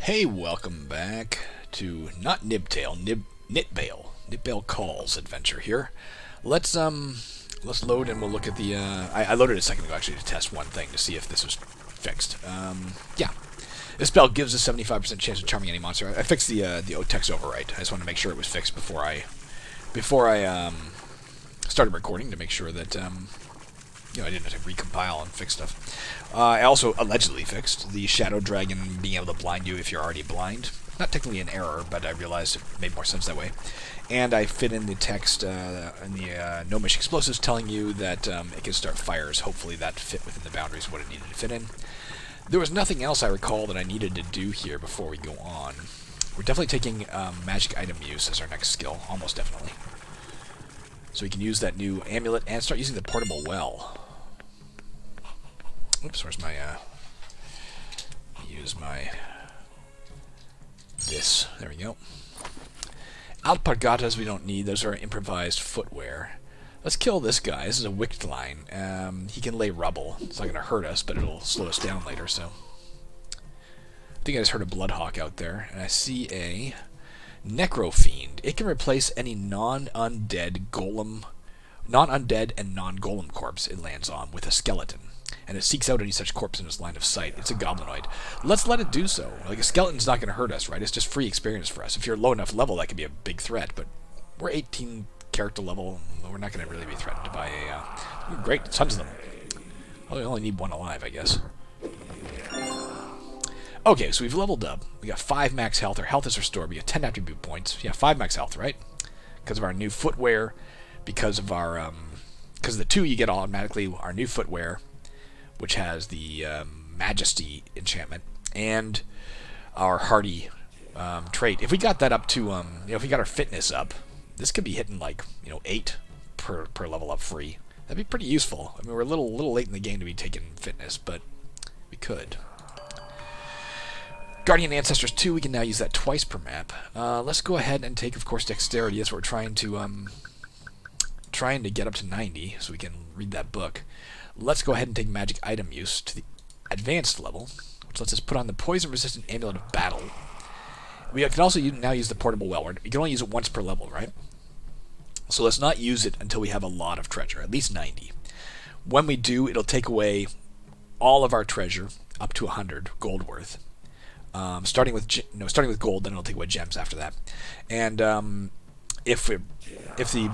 Hey, welcome back to not Nibtail, Nitbale Calls adventure here. Let's load and we'll look at the I loaded it a second ago actually to test one thing to see if this was fixed. Yeah. This spell gives a 75% chance of charming any monster. I fixed the text overwrite. I just wanted to make sure it was fixed before I started recording to make sure that I didn't have to recompile and fix stuff. I also allegedly fixed the Shadow Dragon being able to blind you if you're already blind. Not technically an error, but I realized it made more sense that way. And I fit in the text in the Gnomish explosives telling you that it can start fires. Hopefully that fit within the boundaries of what it needed to fit in. There was nothing else I recall that I needed to do here before we go on. We're definitely taking magic item use as our next skill, almost definitely. So we can use that new amulet and start using the portable well. Oops, where's my, use my, this, there we go. Alpargatas we don't need, those are improvised footwear. Let's kill this guy, this is a wicked line. He can lay rubble, it's not going to hurt us, but it'll slow us down later, so. I think I just heard a Bloodhawk out there, and I see a Necrofiend. It can replace any non-undead and non-golem corpse it lands on with a skeleton. And it seeks out any such corpse in its line of sight. It's a goblinoid. Let's let it do so. Like, a skeleton's not going to hurt us, right? It's just free experience for us. If you're low enough level, that could be a big threat, but we're 18 character level. We're not going to really be threatened by a... great, tons of them. Oh, we only need one alive, I guess. Okay, so we've leveled up. We got 5 max health. Our health is restored. We got 10 attribute points. Yeah, 5 max health, right? Because of our new footwear. Because of our... because of the 2 you get automatically our new footwear, which has the Majesty enchantment, and our Hardy trait. If we got that up to, if we got our fitness up, this could be hitting like, 8 per level up free. That'd be pretty useful. I mean, we're a little late in the game to be taking fitness, but we could. Guardian Ancestors 2, we can now use that twice per map. Let's go ahead and take, of course, Dexterity. That's what we're trying to get up to 90, so we can read that book. Let's go ahead and take magic item use to the advanced level, which lets us put on the poison-resistant amulet of battle. We can also now use the portable well. You can only use it once per level, right? So let's not use it until we have a lot of treasure, at least 90. When we do, it'll take away all of our treasure, up to 100 gold worth. Starting with gold, then it'll take away gems after that. And if the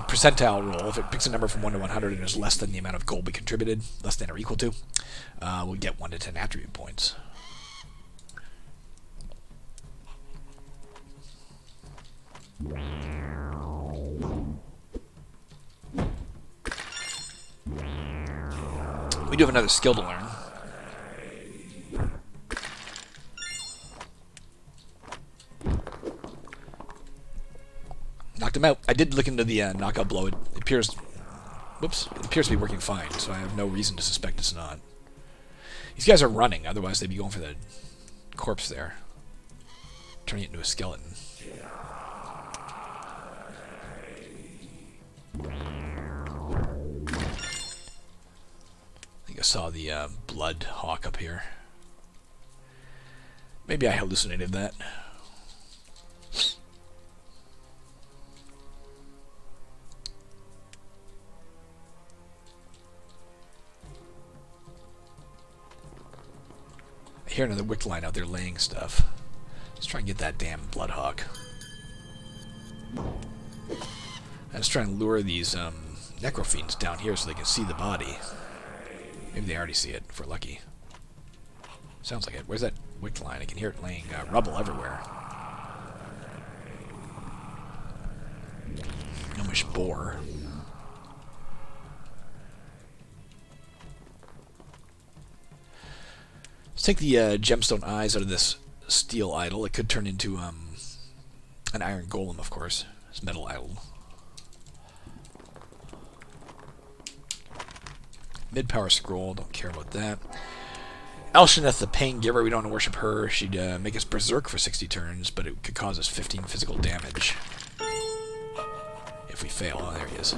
percentile roll, if it picks a number from 1 to 100 and is less than the amount of gold we contributed, less than or equal to, we'll get 1 to 10 attribute points. We do have another skill to learn. Knocked him out. I did look into the knockout blow. It appears to be working fine, so I have no reason to suspect it's not. These guys are running, otherwise they'd be going for the corpse there. Turning it into a skeleton. I think I saw the blood hawk up here. Maybe I hallucinated that. I hear another wick line out there laying stuff. Let's try and get that damn Bloodhawk. I was trying to lure these Necrofiends down here so they can see the body. Maybe they already see it, if we're lucky. Sounds like it. Where's that wick line? I can hear it laying rubble everywhere. Gnomish boar. Let's take the gemstone eyes out of this steel idol. It could turn into an iron golem, of course. It's metal idol. Mid-power scroll, don't care about that. Elsheneth, the pain giver, we don't want to worship her. She'd make us berserk for 60 turns, but it could cause us 15 physical damage. If we fail. Oh, there he is.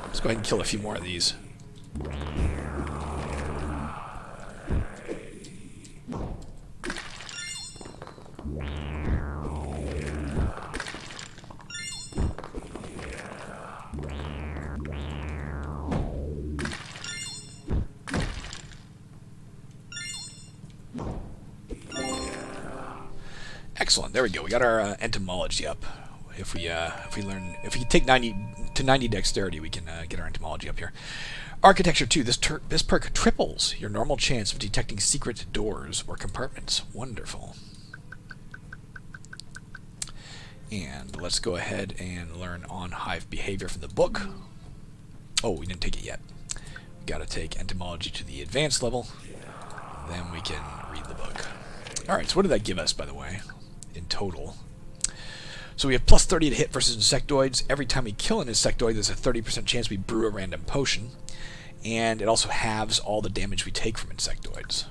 Let's go ahead and kill a few more of these. Excellent. There we go. We got our entomology up. If we take 90 to 90 dexterity, we can get our entomology up here. Architecture 2. This perk triples your normal chance of detecting secret doors or compartments. Wonderful. And let's go ahead and learn on hive behavior from the book. Oh, we didn't take it yet. We got to take entomology to the advanced level. Then we can read the book. Alright, so what did that give us, by the way, in total? So we have plus 30 to hit versus insectoids. Every time we kill an insectoid, there's a 30% chance we brew a random potion. And it also halves all the damage we take from insectoids.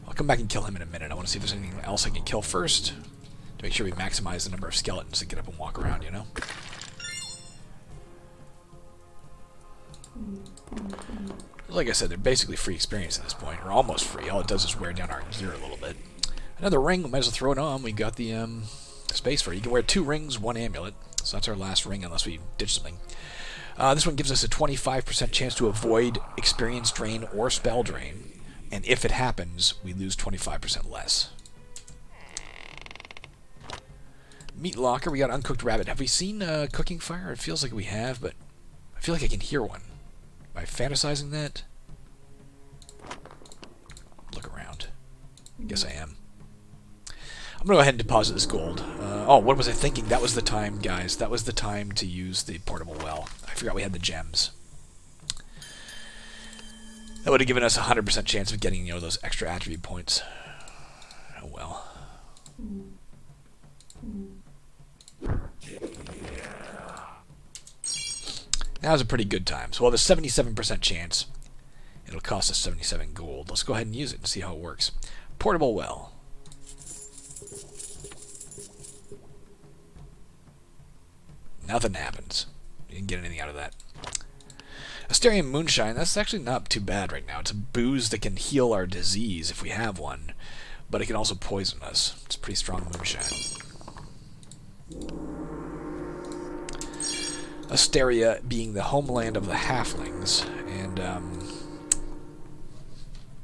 I'll come back and kill him in a minute. I want to see if there's anything else I can kill first, to make sure we maximize the number of skeletons that get up and walk around, you know? Like I said, they're basically free experience at this point, or almost free. All it does is wear down our gear a little bit. Another ring, we might as well throw it on. We got the space for it. You can wear 2 rings, 1 amulet. So that's our last ring unless we ditch something. This one gives us a 25% chance to avoid experience drain or spell drain. And if it happens, we lose 25% less. Meat locker, we got uncooked rabbit. Have we seen cooking fire? It feels like we have, but I feel like I can hear one. Am I fantasizing that? Look around. Guess I am. I'm going to go ahead and deposit this gold. Oh, what was I thinking? That was the time, guys. That was the time to use the portable well. I forgot we had the gems. That would have given us a 100% chance of getting, you know, those extra attribute points. Oh well. Now's a pretty good time. So we'll have a 77% chance. It'll cost us 77 gold. Let's go ahead and use it and see how it works. Portable well. Nothing happens. You didn't get anything out of that. Asterium moonshine, that's actually not too bad right now. It's a booze that can heal our disease if we have one, but it can also poison us. It's pretty strong moonshine. Asteria being the homeland of the halflings, and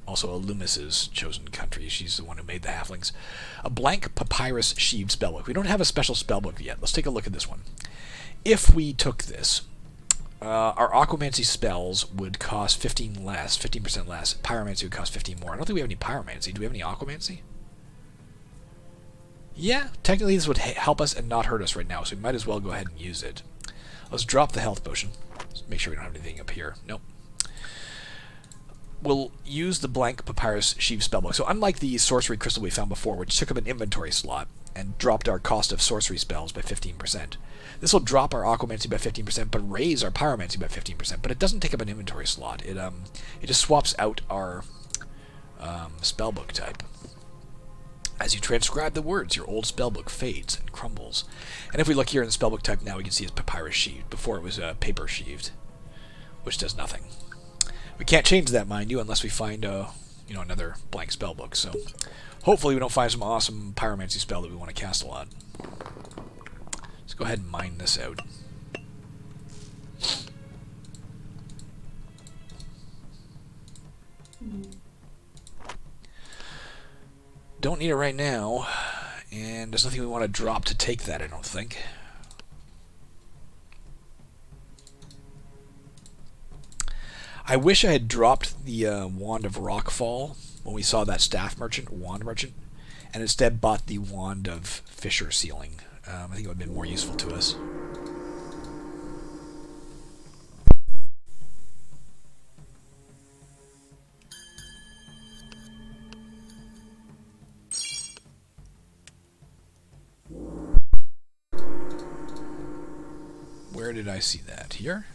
also Alumis's chosen country. She's the one who made the halflings. A blank papyrus sheaved spellbook. We don't have a special spellbook yet. Let's take a look at this one. If we took this, our aquamancy spells would cost 15% less. Pyromancy would cost 15 more. I don't think we have any pyromancy. Do we have any aquamancy? Yeah, technically this would help us and not hurt us right now, so we might as well go ahead and use it. Let's drop the health potion. Let's make sure we don't have anything up here. Nope. We'll use the blank papyrus sheave spellbook. So unlike the sorcery crystal we found before, which took up an inventory slot and dropped our cost of sorcery spells by 15%, this will drop our aquamancy by 15%, but raise our pyromancy by 15%. But it doesn't take up an inventory slot. It just swaps out our spellbook type. As you transcribe the words, your old spellbook fades and crumbles. And if we look here in the spellbook type now, we can see it's papyrus sheaved. Before it was paper sheaved, which does nothing. We can't change that, mind you, unless we find another blank spellbook. So hopefully we don't find some awesome pyromancy spell that we want to cast a lot. Let's go ahead and mine this out. Don't need it right now, and there's nothing we want to drop to take that, I don't think. I wish I had dropped the Wand of Rockfall when we saw that staff merchant, wand merchant, and instead bought the Wand of Fissure Sealing. I think it would have been more useful to us. Where did I see that? Here?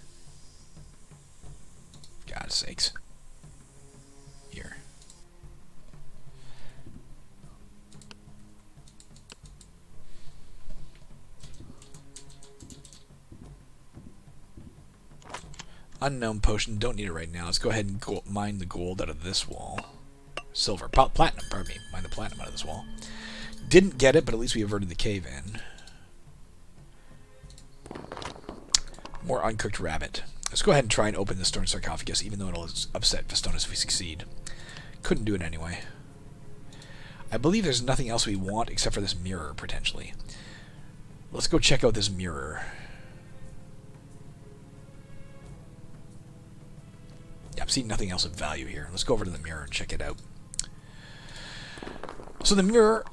God's sakes. Here. Unknown potion. Don't need it right now. Let's go ahead and mine the gold out of this wall. Silver. Platinum, pardon me. Mine the platinum out of this wall. Didn't get it, but at least we averted the cave in. More uncooked rabbit. Let's go ahead and try and open the stone sarcophagus, even though it'll upset Vestonus if we succeed. Couldn't do it anyway. I believe there's nothing else we want except for this mirror, potentially. Let's go check out this mirror. Yeah, I'm seeing nothing else of value here. Let's go over to the mirror and check it out. So the mirror,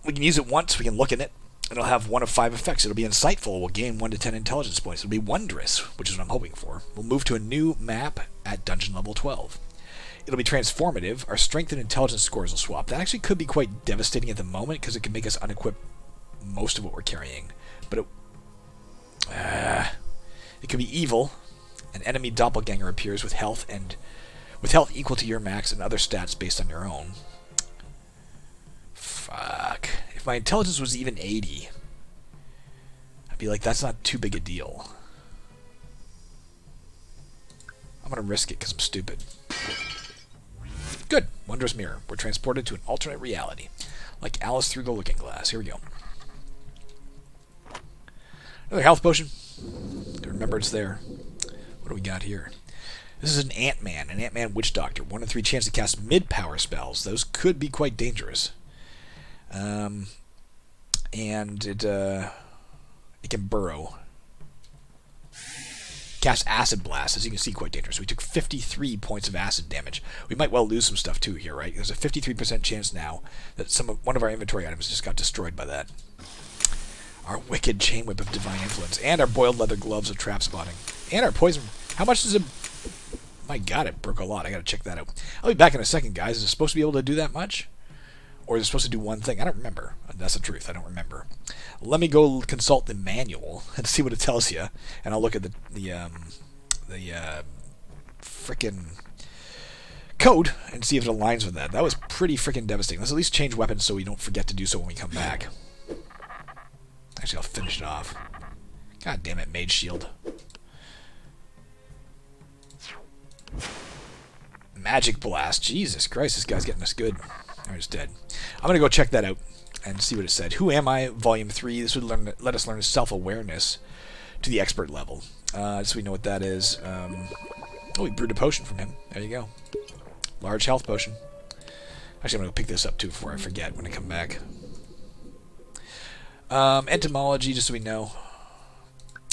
we can use it once, we can look in it, and it'll have 1 of 5 effects. It'll be insightful, we'll gain 1 to 10 intelligence points. It'll be wondrous, which is what I'm hoping for. We'll move to a new map at dungeon level 12. It'll be transformative. Our strength and intelligence scores will swap. That actually could be quite devastating at the moment, because it can make us unequip most of what we're carrying. But it could be evil. An enemy doppelganger appears with health equal to your max and other stats based on your own. Fuck. If my intelligence was even 80, I'd be like, that's not too big a deal. I'm gonna risk it because I'm stupid. Good. Wondrous mirror. We're transported to an alternate reality. Like Alice through the looking glass. Here we go. Another health potion. Remember it's there. What do we got here? This is an Ant-Man Witch Doctor. 1 in 3 chance to cast mid-power spells. Those could be quite dangerous. And it can burrow. Cast Acid Blast, as you can see, quite dangerous. We took 53 points of acid damage. We might well lose some stuff too here, right? There's a 53% chance now that one of our inventory items just got destroyed by that. Our wicked chain whip of divine influence, and our boiled leather gloves of trap spotting, and our poison. How much does it? My God, it broke a lot. I gotta check that out. I'll be back in a second, guys. Is it supposed to be able to do that much? Or is it supposed to do one thing? I don't remember. That's the truth. I don't remember. Let me go consult the manual and see what it tells you, and I'll look at the frickin' code and see if it aligns with that. That was pretty frickin' devastating. Let's at least change weapons so we don't forget to do so when we come back. Actually, I'll finish it off. God damn it, Mage Shield. Magic Blast. Jesus Christ, this guy's getting us good. Alright, it's dead. I'm going to go check that out and see what it said. Who Am I? Volume 3. This would let us learn self-awareness to the expert level. So we know what that is. Oh, we brewed a potion from him. There you go. Large health potion. Actually, I'm going to pick this up too before I forget when I come back. Entomology, just so we know.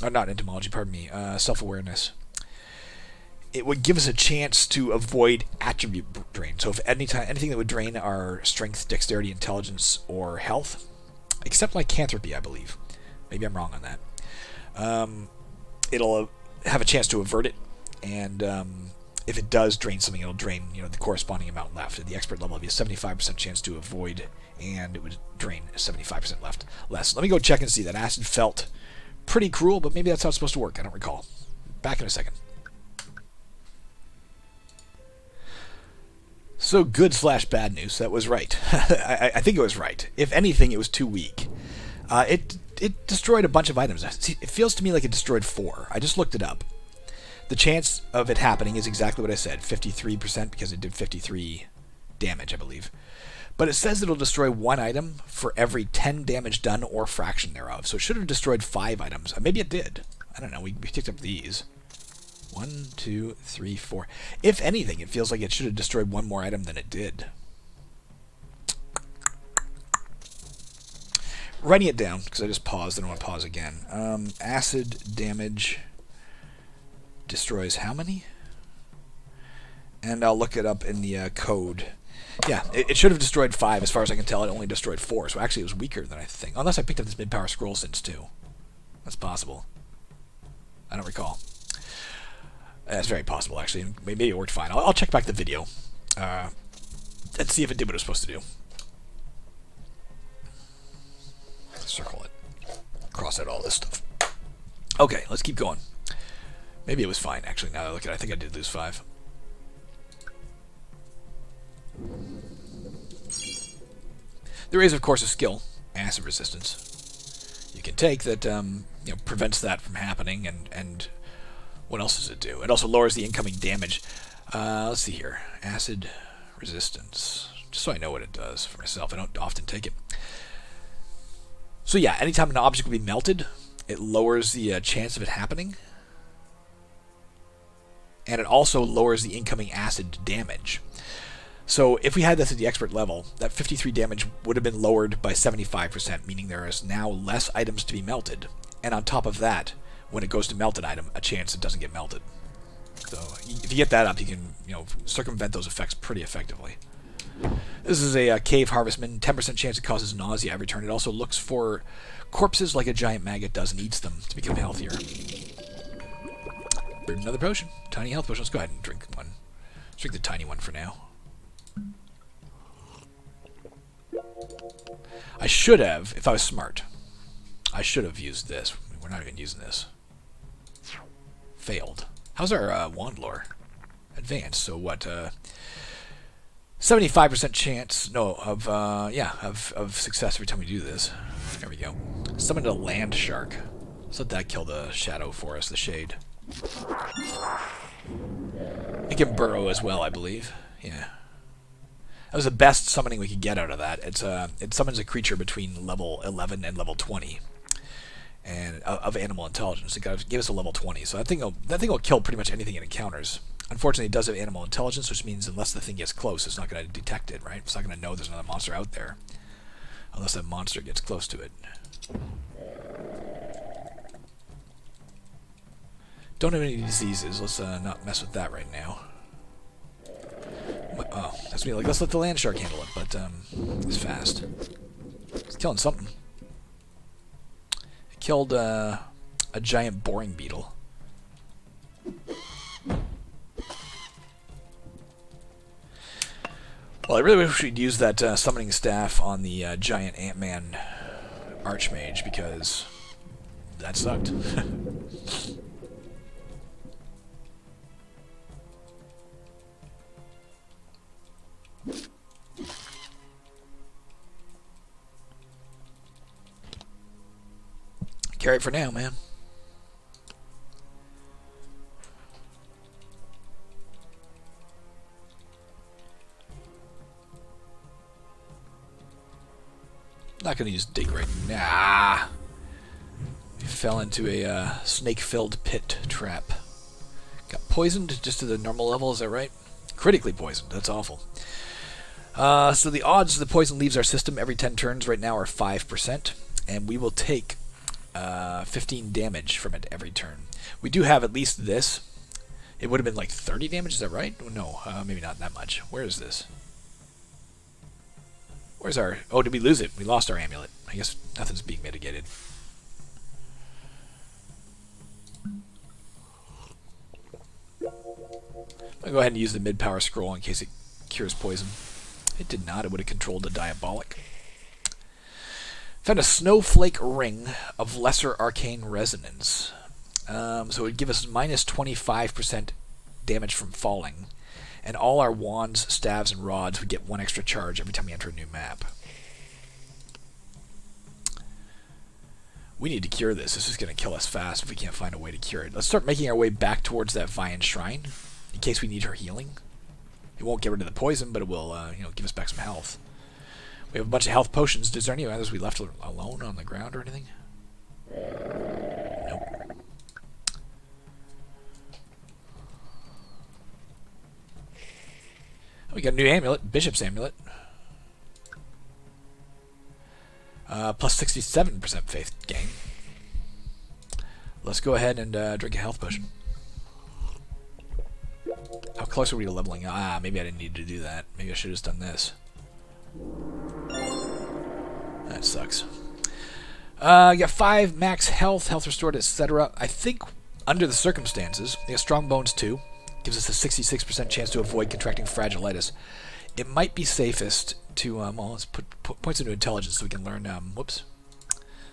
Or not entomology, pardon me. Self-awareness. It would give us a chance to avoid attribute drain. So if anything that would drain our strength, dexterity, intelligence, or health, except lycanthropy, I believe. Maybe I'm wrong on that. It'll have a chance to avert it, and if it does drain something, it'll drain the corresponding amount left. At the expert level, it'll be a 75% chance to avoid, and it would drain 75% less. Let me go check and see. That acid felt pretty cruel, but maybe that's how it's supposed to work. I don't recall. Back in a second. So good/bad news. That was right. I think it was right. If anything, it was too weak. It destroyed a bunch of items. It feels to me like it destroyed 4. I just looked it up. The chance of it happening is exactly what I said, 53%, because it did 53 damage, I believe. But it says it'll destroy 1 item for every 10 damage done or fraction thereof. So it should have destroyed 5 items. Maybe it did. I don't know. We picked up these. 1, 2, 3, 4. If anything, it feels like it should have destroyed 1 more item than it did. Writing it down, because I just paused. I don't want to pause again. Acid damage destroys how many? And I'll look it up in the code. Yeah, it should have destroyed 5. As far as I can tell, it only destroyed 4. So actually it was weaker than I think. Unless I picked up this mid-power scroll since too. That's possible. I don't recall. That's very possible, actually. Maybe it worked fine. I'll check back the video and see if it did what it was supposed to do. Circle it. Cross out all this stuff. Okay, let's keep going. Maybe it was fine, actually. Now that I look at it, I think I did lose 5. There is, of course, a skill, acid resistance, you can take that prevents that from happening, and what else does it do? It also lowers the incoming damage. Let's see here. Acid resistance. Just so I know what it does for myself. I don't often take it. So yeah, anytime an object will be melted, it lowers the chance of it happening. and it also lowers the incoming acid damage. So if we had this at the expert level, that 53 damage would have been lowered by 75%, meaning there is now less items to be melted. And on top of that, when it goes to melt an item, a chance it doesn't get melted. So if you get that up, you can circumvent those effects pretty effectively. This is a cave harvestman, 10% chance it causes nausea every turn. It also looks for corpses like a giant maggot does and eats them to become healthier. Brewed another potion. Tiny health potion. Let's go ahead and drink one. Let's drink the tiny one for now. I should have, if I was smart, I should have used this. We're not even using this. Failed. How's our wand lore? Advanced. So what? 75% chance, of success every time we do this. There we go. Summoned a land shark. Let's let that kill the shadow for us, the shade. It can burrow as well, I believe. Yeah. That was the best summoning we could get out of that. It summons a creature between level 11 and level 20, and of animal intelligence. It gave us a level 20, so that thing will kill pretty much anything it encounters. Unfortunately, it does have animal intelligence, which means unless the thing gets close, it's not going to detect it, right? It's not going to know there's another monster out there, unless that monster gets close to it. Don't have any diseases. Let's not mess with that right now. Oh, that's me. Like, let's let the land shark handle it, but it's fast. It's killing something. It killed a giant boring beetle. Well, I really wish we'd use that summoning staff on the giant Ant-Man Archmage, because that sucked. Carry it for now, man. Not gonna use dig right now. We fell into a snake-filled pit trap. Got poisoned just to the normal level, is that right? Critically poisoned, that's awful. So the odds the poison leaves our system every 10 turns right now are 5%, and we will take 15 damage from it every turn. We do have at least this. It would have been like 30 damage, is that right? No, maybe not that much. Where is this? Where's our... Oh, did we lose it? We lost our amulet. I guess nothing's being mitigated. I'm going to go ahead and use the mid-power scroll in case it cures poison. It did not. It would have controlled the diabolic. Found a snowflake ring of lesser arcane resonance. So it would give us minus 25% damage from falling. And all our wands, staves, and rods would get 1 extra charge every time we enter a new map. We need to cure this. This is going to kill us fast if we can't find a way to cure it. Let's start making our way back towards that Vian Shrine, in case we need her healing. It won't get rid of the poison, but it will give us back some health. We have a bunch of health potions. Is there any others we left alone on the ground or anything? Nope. We got a new amulet, Bishop's Amulet. Plus 67% faith gain. Let's go ahead and drink a health potion. How close are we to leveling? Ah, maybe I didn't need to do that. Maybe I should have just done this. That sucks. You got 5 max health, health restored, etc. I think, under the circumstances, you got strong bones too. Gives us a 66% chance to avoid contracting fragilitis. It might be safest to, well, let's put points into intelligence so we can learn,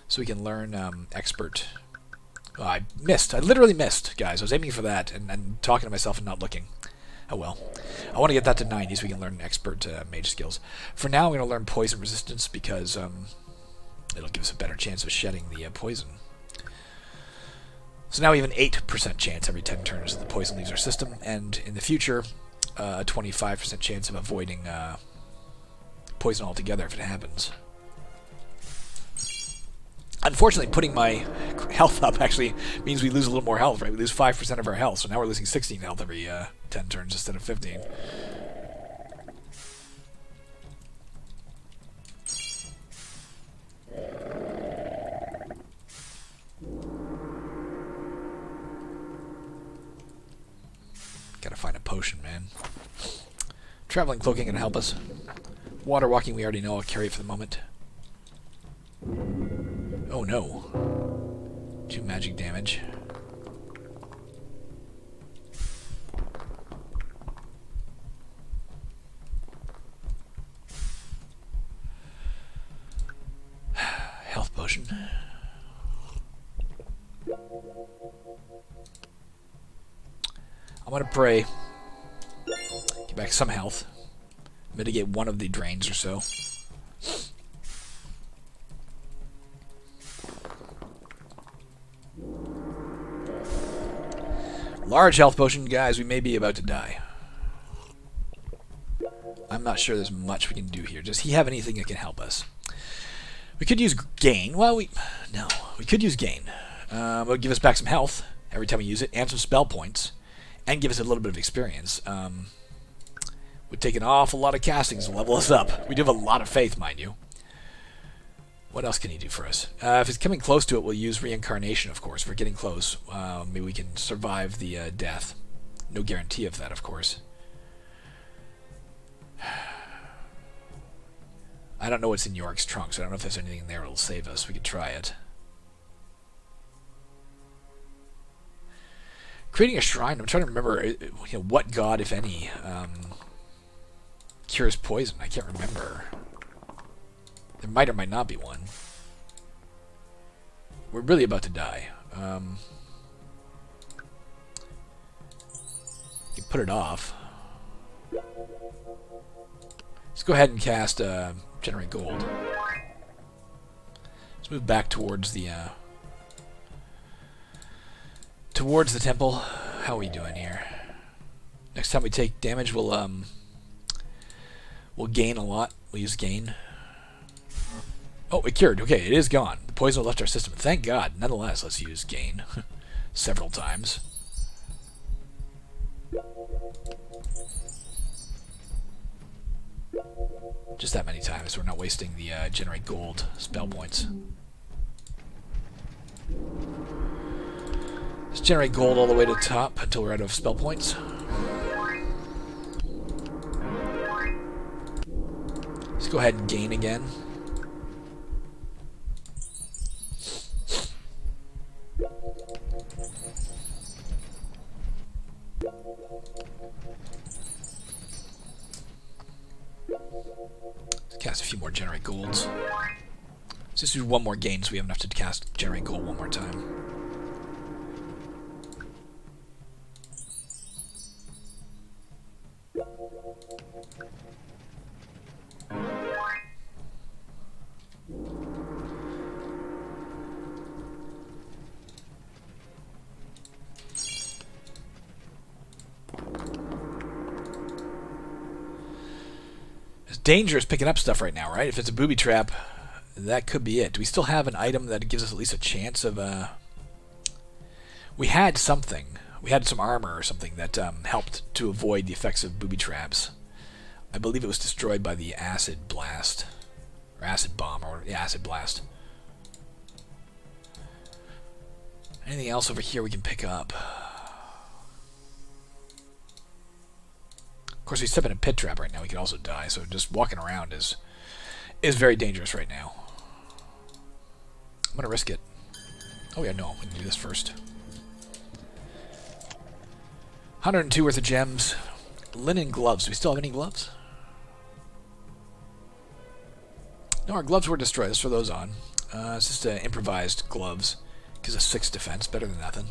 so we can learn expert. Oh, I missed. I literally missed, guys. I was aiming for that and talking to myself and not looking. Oh well. I want to get that to 90 so we can learn expert mage skills. For now, I'm going to learn poison resistance because it'll give us a better chance of shedding the poison. So now we have an 8% chance every 10 turns that the poison leaves our system, and in the future, a 25% chance of avoiding poison altogether if it happens. Unfortunately, putting my health up actually means we lose a little more health, right? We lose 5% of our health, so now we're losing 16 health every 10 turns instead of 15. Gotta find a potion, man. Traveling cloak ain't gonna help us. Water walking we already know. I'll carry it for the moment. Oh no. 2 magic damage. Health potion. I'm gonna pray. Get back some health. Mitigate one of the drains or so. Large health potion, guys. We may be about to die. I'm not sure there's much we can do here. Does he have anything that can help us? We could use gain. Well, we could use gain. It would give us back some health every time we use it, and some spell points, and give us a little bit of experience. Would take an awful lot of castings to level us up. We do have a lot of faith, mind you. What else can he do for us? If it's coming close to it, we'll use reincarnation, of course. If we're getting close, maybe we can survive the death. No guarantee of that, of course. I don't know what's in Yorick's trunk, so I don't know if there's anything in there that'll save us. We could try it. Creating a shrine. I'm trying to remember what god, if any, cures poison. I can't remember. There might or might not be one. We're really about to die. You put it off. Let's go ahead and cast Generate Gold. Let's move back towards the temple. How are we doing here? Next time we take damage, we'll gain a lot. We'll use gain. Oh, it cured. Okay, it is gone. The poison left our system. Thank God. Nonetheless, let's use gain several times. Just that many times, so we're not wasting the generate gold spell points. Let's generate gold all the way to the top until we're out of spell points. Let's go ahead and gain again. Let's cast a few more generate golds. Let's just do one more gain so we have enough to cast generate gold one more time. Dangerous picking up stuff right now, right? If it's a booby trap, that could be it. Do we still have an item that gives us at least a chance of we had something. We had some armor or something that helped to avoid the effects of booby traps. I believe it was destroyed by the acid blast. Or acid bomb, or the acid blast. Anything else over here we can pick up? Of course, we step in a pit trap right now, we could also die, so just walking around is very dangerous right now. I'm gonna risk it. Oh yeah, no, we can do this first. 102 worth of gems. Linen gloves. Do we still have any gloves? No, our gloves were destroyed. Let's throw those on. It's just improvised gloves. Gives us 6 defense, better than nothing.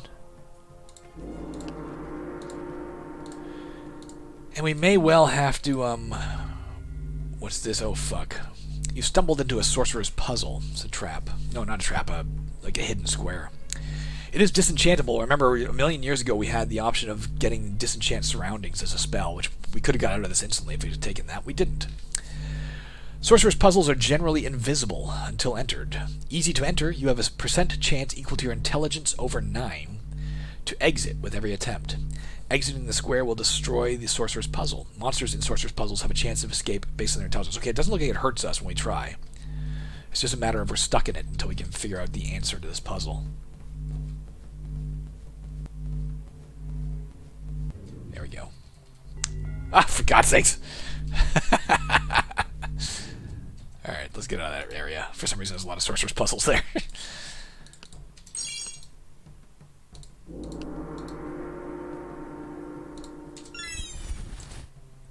And we may well have to, what's this? Oh, fuck. You stumbled into a sorcerer's puzzle. It's a trap. No, not a trap, like a hidden square. It is disenchantable. Remember, a million years ago we had the option of getting disenchant surroundings as a spell, which we could have got out of this instantly if we had taken that. We didn't. Sorcerer's puzzles are generally invisible until entered. Easy to enter, you have a percent chance equal to your intelligence over 9 to exit with every attempt. Exiting the square will destroy the sorcerer's puzzle. Monsters in sorcerer's puzzles have a chance of escape based on their intelligence. Okay, it doesn't look like it hurts us when we try. It's just a matter of we're stuck in it until we can figure out the answer to this puzzle. There we go. Ah, for God's sakes! Alright, let's get out of that area. For some reason, there's a lot of sorcerer's puzzles there.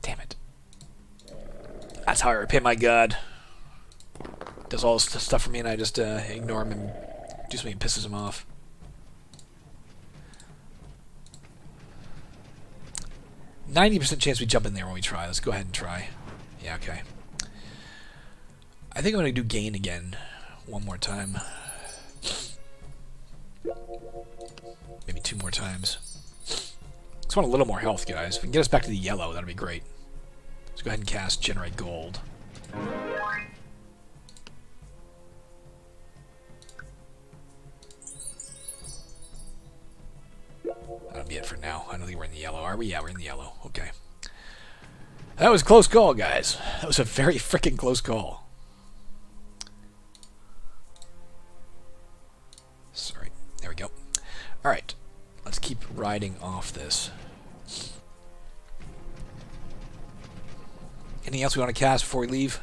Damn it. That's how I repay my god. Does all this stuff for me and I just ignore him and do something that pisses him off. %90 chance we jump in there when we try. Let's go ahead and try. Yeah, okay. I think I'm going to do gain again one more time. Maybe 2 more times. Just want a little more health, guys. If we can get us back to the yellow, that'd be great. Let's go ahead and cast Generate Gold. That'll be it for now. I don't think we're in the yellow, are we? Yeah, we're in the yellow. Okay. That was a close call, guys. That was a very freaking close call. Sorry. There we go. Alright. Let's keep riding off this. Anything else we want to cast before we leave?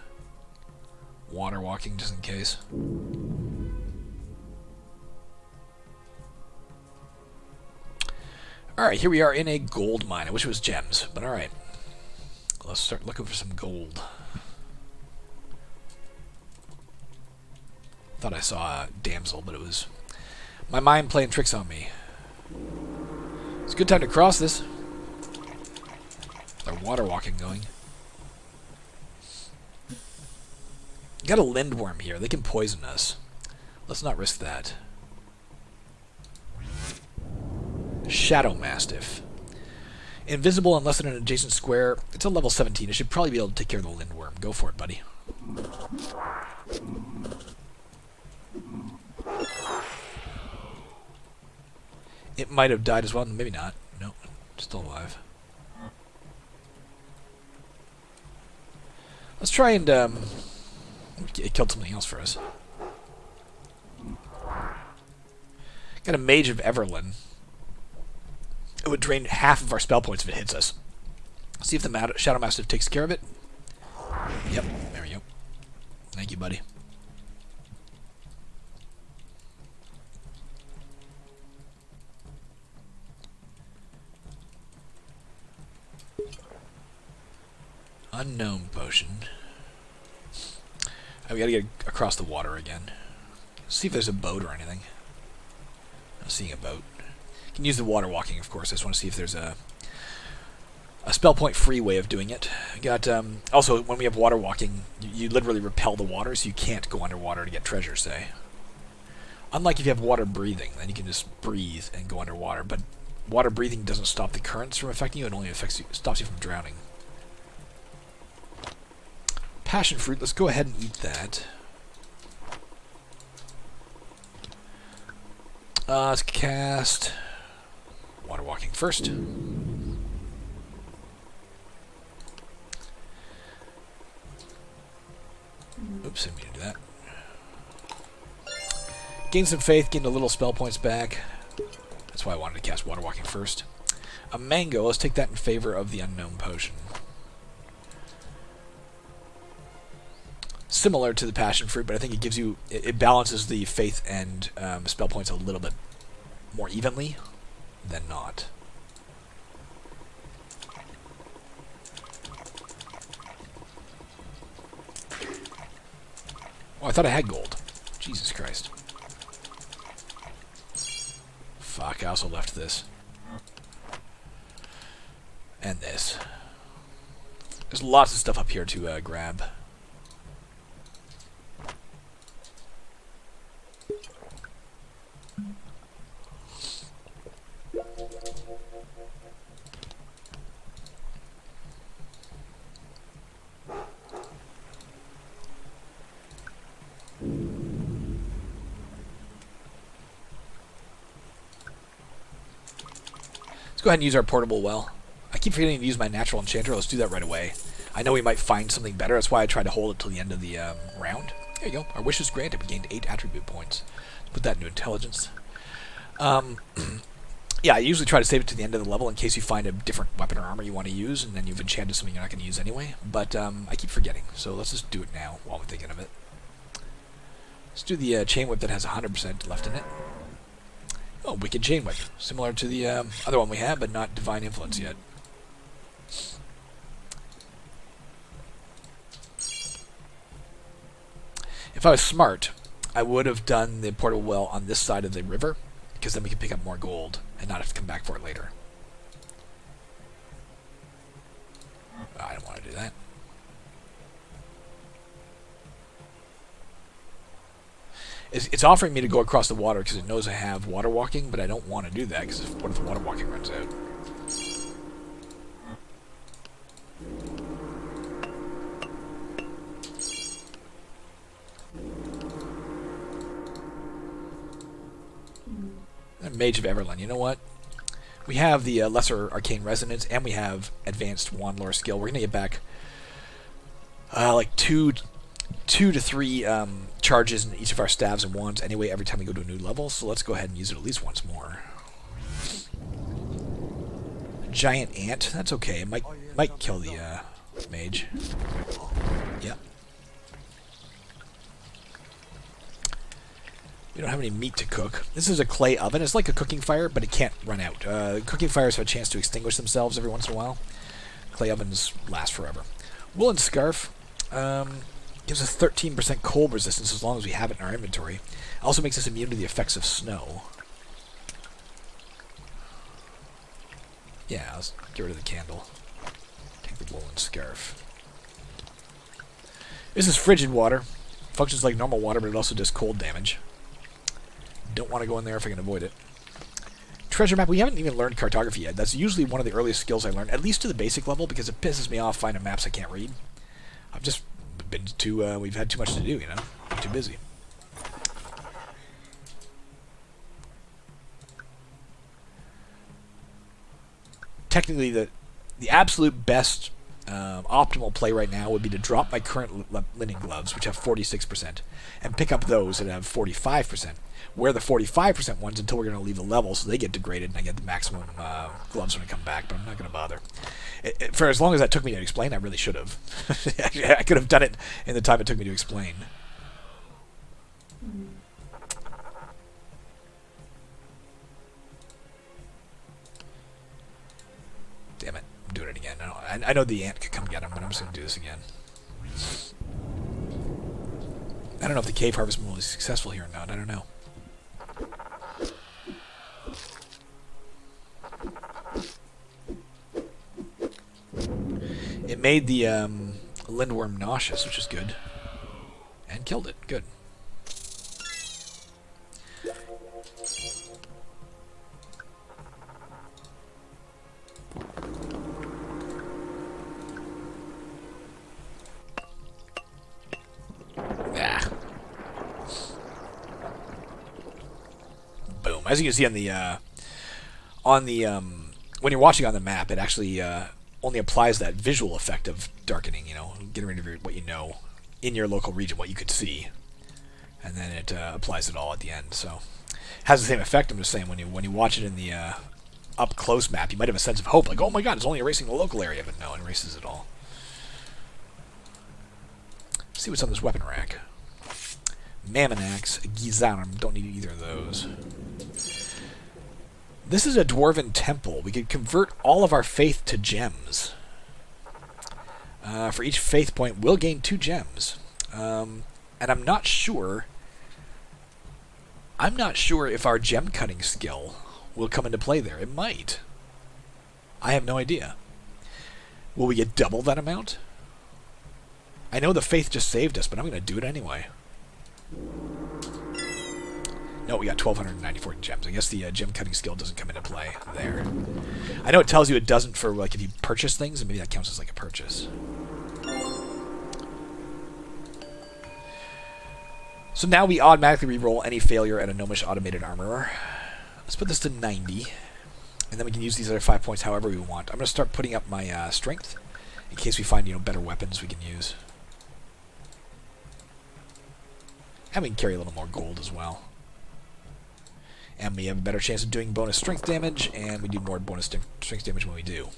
Water walking, just in case. Alright, here we are in a gold mine. I wish it was gems, but alright. Let's start looking for some gold. Thought I saw a damsel, but it was my mind playing tricks on me. It's a good time to cross this. Our water walking going. Got a lindworm here. They can poison us. Let's not risk that. Shadow Mastiff. Invisible unless in an adjacent square. It's a level 17. It should probably be able to take care of the lindworm. Go for it, buddy. It might have died as well. Maybe not. Nope. Still alive. Let's try and, it killed something else for us. Got a Mage of Everlyn. It would drain half of our spell points if it hits us. See if the Shadow Mastiff takes care of it. Yep, there we go. Thank you, buddy. Unknown potion. Oh, we gotta get across the water again. See if there's a boat or anything. I'm seeing a boat. You can use the water walking, of course. I just want to see if there's a spell point free way of doing it. We got also when we have water walking, you literally repel the water, so you can't go underwater to get treasure. Say, unlike if you have water breathing, then you can just breathe and go underwater. But water breathing doesn't stop the currents from affecting you; it only stops you from drowning. Passion fruit. Let's go ahead and eat that. Let's cast water walking first. Oops, I didn't mean to do that. Gain some faith, gained a little spell points back. That's why I wanted to cast water walking first. A mango. Let's take that in favor of the unknown potion. Similar to the passion fruit, but I think it gives you, it balances the faith and spell points a little bit more evenly than not. Oh, I thought I had gold. Jesus Christ. Fuck, I also left this. And this. There's lots of stuff up here to grab. Let's go ahead and use our portable well. I keep forgetting to use my natural enchanter. Let's do that right away. I know we might find something better. That's why I tried to hold it till the end of the round. There you go. Our wish is granted. We gained 8 attribute points. Let's put that into intelligence. Yeah, I usually try to save it to the end of the level in case you find a different weapon or armor you want to use, and then you've enchanted something you're not going to use anyway. But I keep forgetting, so let's just do it now while I'm thinking of it. Let's do the chain whip that has 100% left in it. Oh, wicked chain whip. Similar to the other one we had, but not divine influence yet. If I was smart, I would have done the portable well on this side of the river, because then we could pick up more gold and not have to come back for it later. I don't want to do that. It's offering me to go across the water because it knows I have water walking, but I don't want to do that because what if the water walking runs out? Mage of Everland. You know what? We have the Lesser Arcane Resonance, and we have Advanced Wand Lore skill. We're going to get back like two to three charges in each of our staves and wands anyway every time we go to a new level, so let's go ahead and use it at least once more. Giant Ant. That's okay. It might kill the mage. Yep. We don't have any meat to cook. This is a clay oven. It's like a cooking fire, but it can't run out. Cooking fires have a chance to extinguish themselves every once in a while. Clay ovens last forever. Woolen scarf gives us 13% cold resistance as long as we have it in our inventory. Also makes us immune to the effects of snow. Yeah, let's get rid of the candle. Take the woolen scarf. This is frigid water. Functions like normal water, but it also does cold damage. Don't want to go in there if I can avoid it. Treasure map. We haven't even learned cartography yet. That's usually one of the earliest skills I learn, at least to the basic level, because it pisses me off finding maps I can't read. I've just been too, we've had too much to do, you know? I'm too busy. Technically, the absolute best optimal play right now would be to drop my current linen gloves, which have 46%, and pick up those that have 45%. Wear the 45% ones until we're going to leave the level, so they get degraded, and I get the maximum gloves when I come back, but I'm not going to bother. For as long as that took me to explain, I really should have. I could have done it in the time it took me to explain. Damn it. I'm doing it again. I know the ant could come get him, but I'm just going to do this again. I don't know if the cave harvest will be successful here or not. I don't know. It made the lindworm nauseous, which is good. And killed it. Good. Boom. As you can see on the when you're watching on the map, it actually only applies that visual effect of darkening, you know, getting rid of what you know in your local region, what you could see, and then it applies it all at the end. So it has the same effect. I'm just saying when you watch it in the up close map, you might have a sense of hope, like, oh my god, it's only erasing the local area, but no, it erases it all. Let's see what's on this weapon rack. Mammon Axe, Gizarm, don't need either of those. This is a dwarven temple. We could convert all of our faith to gems. For each faith point, we'll gain 2 gems. And I'm not sure if our gem cutting skill will come into play there. It might. I have no idea. Will we get double that amount? I know the faith just saved us, but I'm going to do it anyway. No, we got 1,294 gems. I guess the gem cutting skill doesn't come into play there. I know it tells you it doesn't for like if you purchase things, and maybe that counts as like a purchase. So now we automatically reroll any failure at a Gnomish automated armorer. Let's put this to 90. And then we can use these other 5 points however we want. I'm going to start putting up my strength in case we find, better weapons we can use. And we can carry a little more gold as well. And we have a better chance of doing bonus strength damage, and we do more bonus strength damage when we do.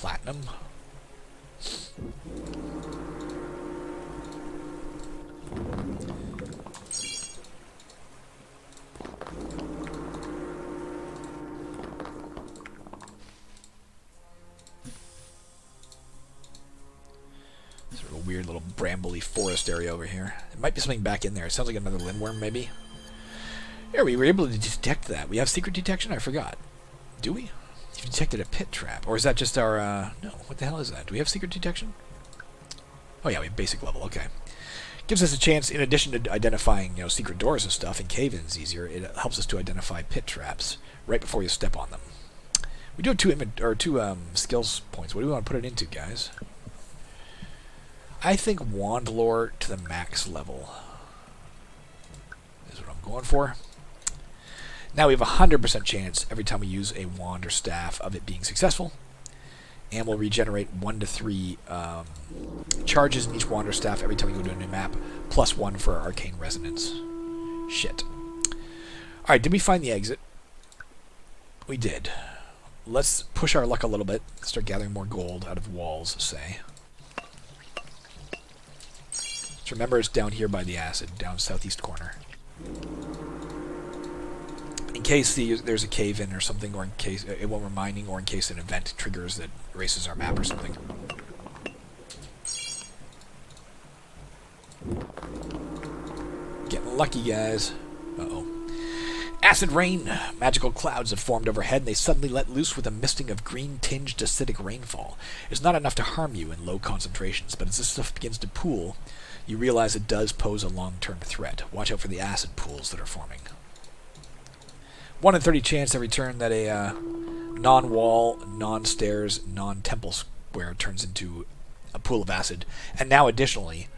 Platinum. Sort of a weird little brambly forest area over here. There might be something back in there. It sounds like another lindworm, maybe. Here, we were able to detect that. We have secret detection? I forgot. Do we? You've detected a pit trap. Or is that just our, no, what the hell is that? Do we have secret detection? Oh yeah, we have basic level, okay. Gives us a chance, in addition to identifying, secret doors and stuff and cave-ins easier, it helps us to identify pit traps right before you step on them. We do have two skills points. What do we want to put it into, guys? I think Wand Lore to the max level is what I'm going for. Now we have a 100% chance every time we use a wand or staff of it being successful. And we'll regenerate 1 to 3 charges in each wand or staff every time we go to a new map, plus 1 for our arcane resonance. Shit. Alright, did we find the exit? We did. Let's push our luck a little bit. Start gathering more gold out of walls, say. Let's remember it's down here by the acid, down southeast corner. In case there's a cave-in or something, or in case when we're mining, or in case an event triggers that erases our map or something. Getting lucky, guys. Uh-oh. Acid rain! Magical clouds have formed overhead, and they suddenly let loose with a misting of green-tinged acidic rainfall. It's not enough to harm you in low concentrations, but as this stuff begins to pool, you realize it does pose a long-term threat. Watch out for the acid pools that are forming. 1 in 30 chance every turn that a non-wall, non-stairs, non-temple square turns into a pool of acid. And now, additionally,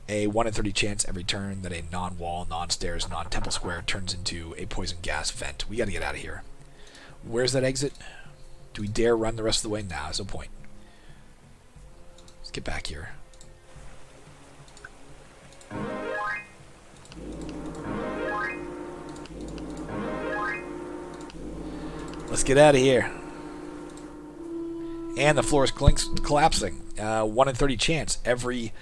a 1 in 30 chance every turn that a non-wall, non-stairs, non-temple square turns into a poison gas vent. We gotta get out of here. Where's that exit? Do we dare run the rest of the way? Nah, there's no point. Let's get back here. Let's get out of here. And the floor is collapsing. 1 in 30 chance every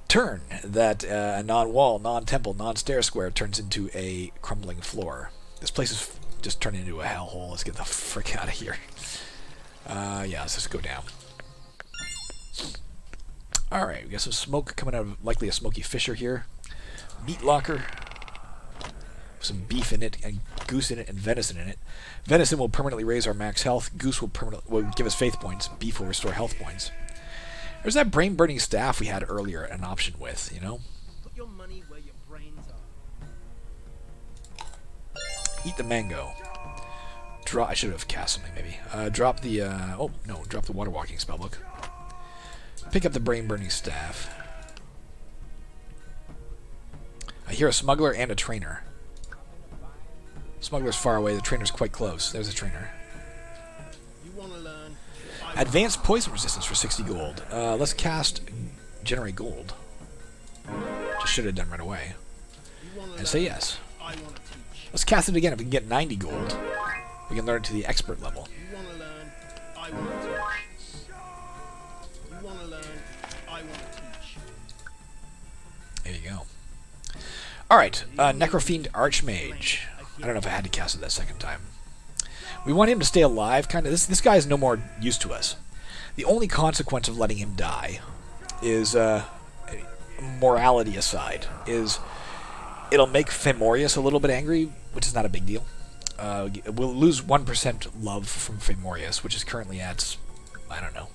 turn that a non-wall, non-temple, non-stair square turns into a crumbling floor. This place is just turning into a hellhole. Let's get the frick out of here. Yeah, let's just go down. Alright, we got some smoke coming out of likely a smoky fissure here. Meat locker. Some beef in it, and goose in it, and venison in it. Venison will permanently raise our max health. Goose will give us faith points. Beef will restore health points. There's that brain-burning staff we had earlier an option with, Put your money where your brains are. Eat the mango. I should have cast something, maybe. Drop the, drop the water walking spellbook. Pick up the brain-burning staff. I hear a smuggler and a trainer. Smuggler's far away, the trainer's quite close. There's a trainer. You wanna learn? Advanced poison resistance for 60 gold. Let's cast generate gold. Just should have done right away. And say yes. Let's cast it again. If we can get 90 gold, we can learn it to the expert level. You wanna learn? I wanna teach. You wanna learn? I wanna teach. There you go. Alright, Necrofiend Archmage. I don't know if I had to cast it that second time. We want him to stay alive, kind of. This guy is no more use to us. The only consequence of letting him die is, morality aside, is it'll make Fimorius a little bit angry, which is not a big deal. We'll lose 1% love from Fimorius, which is currently at, I don't know,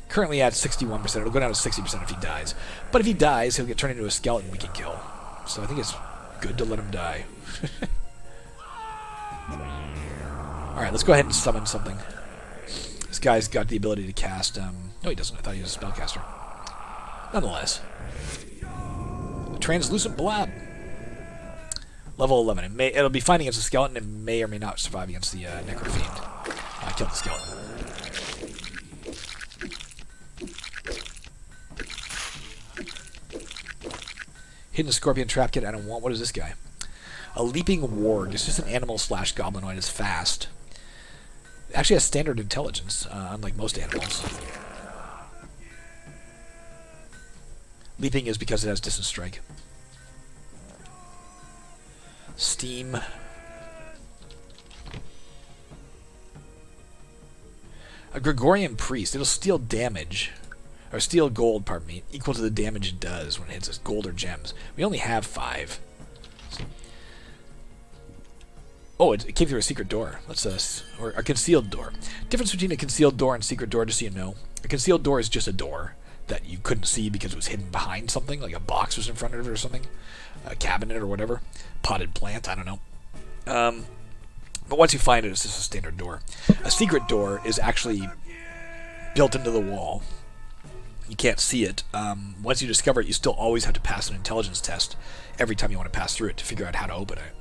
currently at 61%. It'll go down to 60% if he dies. But if he dies, he'll get turned into a skeleton we can kill. So I think it's good to let him die. Alright, let's go ahead and summon something. This guy's got the ability to cast, no he doesn't, I thought he was a spellcaster. Nonetheless. translucent blob. Level 11. It'll be fighting against a skeleton and may or may not survive against the necrofiend. I killed the skeleton. Hidden scorpion trap kit. I don't want. What is this guy? A leaping warg. It's just an animal / goblinoid. It's fast. It actually has standard intelligence, unlike most animals. Leaping is because it has distance strike. Steam. A Gregorian priest. It'll steal damage. Or steal gold, pardon me, equal to the damage it does when it hits us. Gold or gems. We only have 5. Oh, it came through a secret door. Or a concealed door. Difference between a concealed door and secret door, just so you know. A concealed door is just a door that you couldn't see because it was hidden behind something, like a box was in front of it or something. A cabinet or whatever. Potted plant, I don't know. But once you find it, it's just a standard door. A secret door is actually built into the wall. You can't see it. Once you discover it, you still always have to pass an intelligence test every time you want to pass through it to figure out how to open it.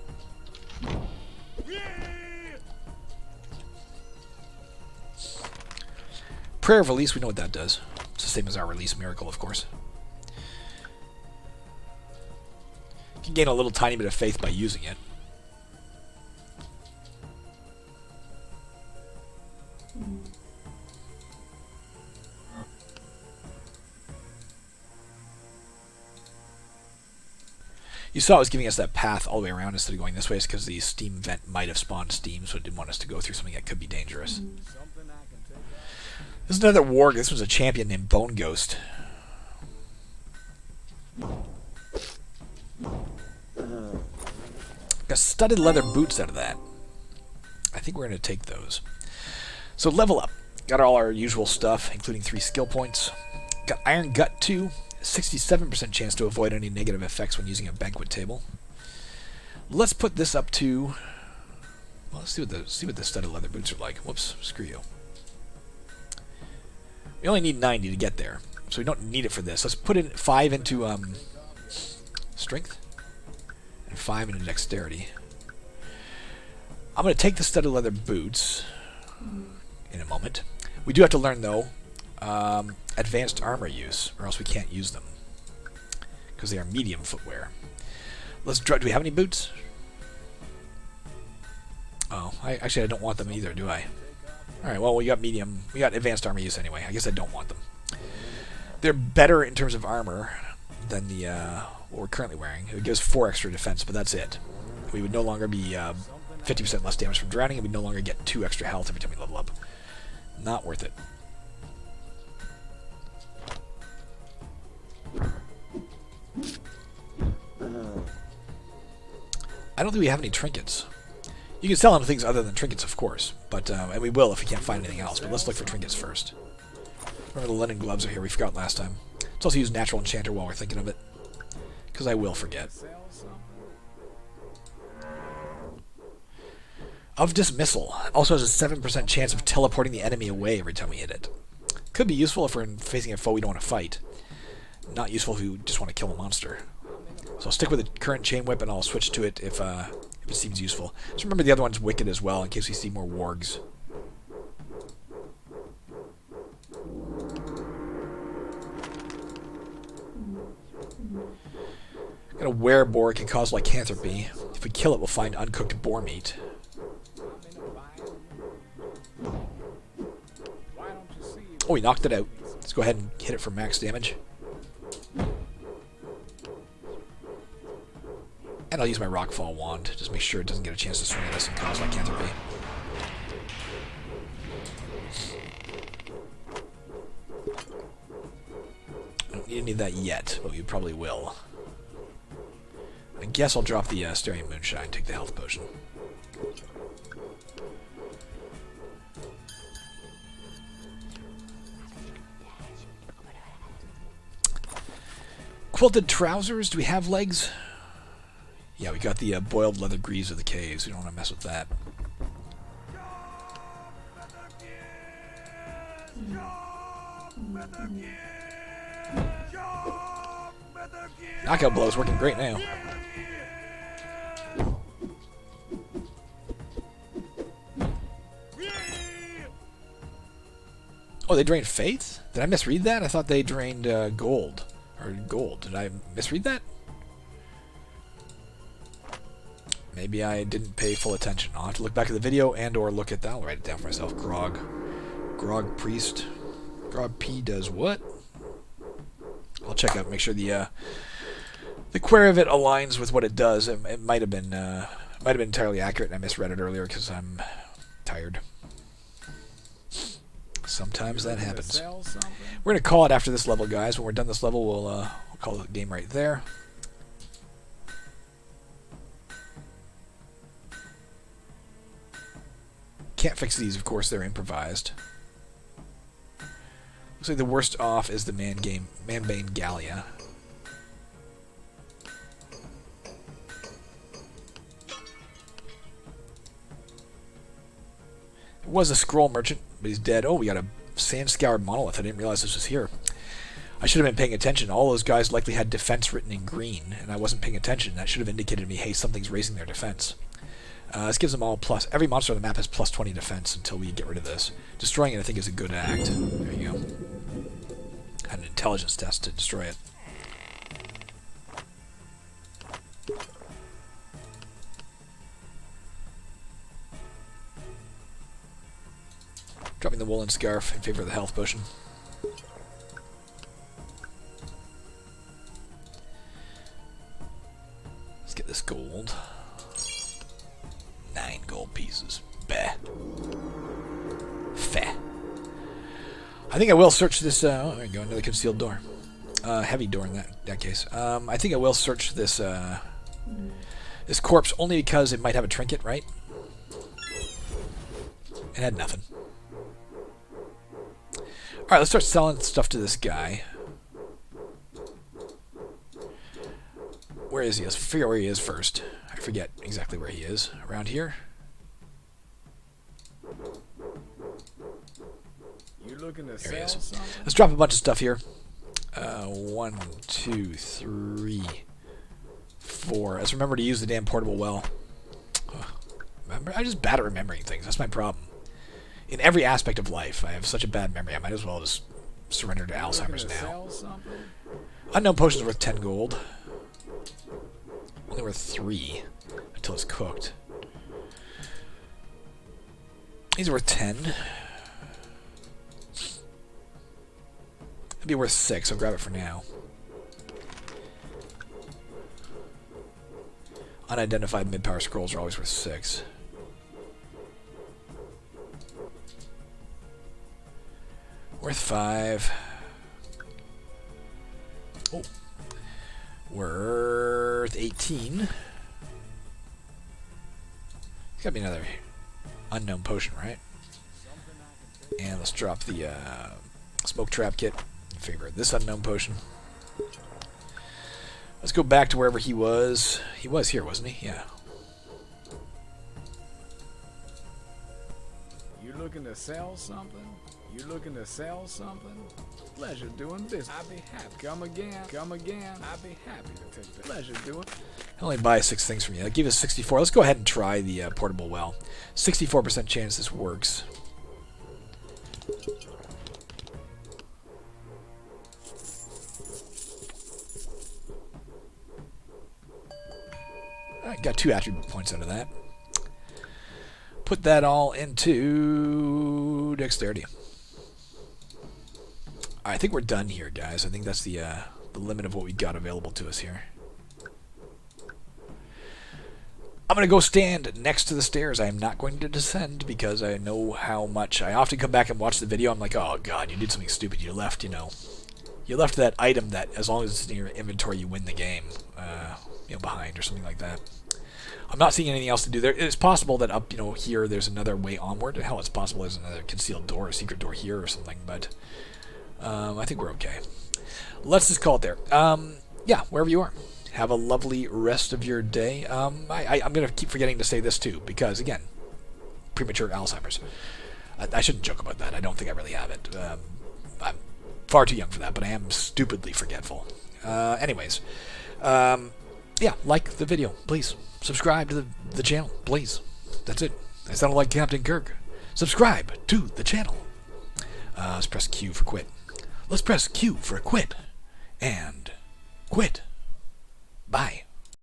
Prayer of Release, we know what that does. It's the same as our Release Miracle, of course. You can gain a little tiny bit of faith by using it. You saw it was giving us that path all the way around instead of going this way. It's because the steam vent might have spawned steam, so it didn't want us to go through something that could be dangerous. This is another warg. This was a champion named Bone Ghost. Got studded leather boots out of that. I think we're going to take those. So level up. Got all our usual stuff, including 3 skill points. Got Iron Gut 2. 67% chance to avoid any negative effects when using a banquet table. Let's put this up to... Well, let's see what the studded leather boots are like. Whoops, screw you. We only need 90 to get there, so we don't need it for this. Let's put in 5 into strength and 5 into dexterity. I'm going to take the studded leather boots in a moment. We do have to learn, though, advanced armor use, or else we can't use them because they are medium footwear. Do we have any boots? Oh, I don't want them either, do I? Alright, well, we got advanced armor use anyway. I guess I don't want them. They're better in terms of armor than the what we're currently wearing. It gives 4 extra defense, but that's it. We would no longer be 50% less damage from drowning, and we'd no longer get 2 extra health every time we level up. Not worth it. I don't think we have any trinkets. You can sell them things other than trinkets, of course, but and we will if we can't find anything else. But let's look for trinkets first. Remember the linen gloves are here. We forgot last time. Let's also use Natural Enchanter while we're thinking of it, because I will forget. Of Dismissal also has a 7% chance of teleporting the enemy away every time we hit it. Could be useful if we're facing a foe we don't want to fight. Not useful if we just want to kill a monster. So I'll stick with the current chain whip and I'll switch to it if it seems useful. Just remember the other one's wicked as well in case we see more wargs. Got a wereboar. It can cause lycanthropy. If we kill it, we'll find uncooked boar meat. Oh, we knocked it out. Let's go ahead and hit it for max damage. And I'll use my Rockfall wand, just make sure it doesn't get a chance to swing at us and cause lycanthropy. I don't need any of that yet, but we probably will. I guess I'll drop the Styrian Moonshine, take the health potion. Quilted trousers, do we have legs? Yeah, we got the boiled leather greaves of the caves. We don't want to mess with that. Knockout blow is working great now. Oh, they drained faith? Did I misread that? I thought they drained gold. Or gold. Did I misread that? Maybe I didn't pay full attention. I'll have to look back at the video and or look at that. I'll write it down for myself. Grog. Grog Priest. Grog P does what? I'll check out, make sure the query of it aligns with what it does. It might have been entirely accurate, and I misread it earlier because I'm tired. Sometimes that happens. We're gonna call it after this level, guys. When we're done this level, we'll call the game right there. Can't fix these, of course. They're improvised. Looks like the worst off is the Manbane Gallia. There was a scroll merchant, but he's dead. Oh, we got a sand-scoured monolith. I didn't realize this was here. I should have been paying attention. All those guys likely had defense written in green, and I wasn't paying attention. That should have indicated to me, hey, something's raising their defense. This gives them all plus. Every monster on the map has plus 20 defense until we get rid of this. Destroying it, I think, is a good act. There you go. Had an intelligence test to destroy it. Dropping the woolen scarf in favor of the health potion. Let's get this gold. 9 gold pieces. Bah. Feh. I think I will search this. Oh, there you go, another concealed door. Heavy door in that case. I think I will search this this corpse only because it might have a trinket, right? It had nothing. All right, let's start selling stuff to this guy. Where is he? Let's figure out where he is first. I forget exactly where he is. Around here? You looking to There he sell is. something? Let's drop a bunch of stuff here. 1, 2, 3, 4. Let's remember to use the damn portable well. Remember? I'm just bad at remembering things. That's my problem. In every aspect of life, I have such a bad memory. I might as well just surrender to Alzheimer's now. Unknown potions are worth 10 gold. Only worth 3 until it's cooked. These are worth 10. It'd be worth 6. I'll grab it for now. Unidentified mid-power scrolls are always worth 6. Worth 5. Oh. Worth 18. There's gotta be another unknown potion, right? And let's drop the smoke trap kit in favor of this unknown potion. Let's go back to wherever he was. He was here, wasn't he? Yeah. You looking to sell something? You looking to sell something? Pleasure doing business. I'd be happy. Come again. Come again. I'd be happy to take the pleasure doing. I only buy 6 things from you. That gave us 64. Let's go ahead and try the portable well. 64% chance this works. Alright, got 2 attribute points out of that. Put that all into dexterity. I think we're done here, guys. I think that's the limit of what we got available to us here. I'm going to go stand next to the stairs. I am not going to descend because I know how much... I often come back and watch the video. I'm like, oh, God, you did something stupid. You left, you left that item that, as long as it's in your inventory, you win the game, behind or something like that. I'm not seeing anything else to do there. It's possible that up, here, there's another way onward. Hell, it's possible there's another concealed door, a secret door here or something, but... I think we're okay. Let's just call it there. Yeah, wherever you are. Have a lovely rest of your day. I'm going to keep forgetting to say this too, because, again, premature Alzheimer's. I shouldn't joke about that. I don't think I really have it. I'm far too young for that, but I am stupidly forgetful. Anyways, yeah, like the video, please. Subscribe to the channel, please. That's it. I sound like Captain Kirk. Subscribe to the channel. Let's press Q for quit. Let's press Q for quit. And quit. Bye.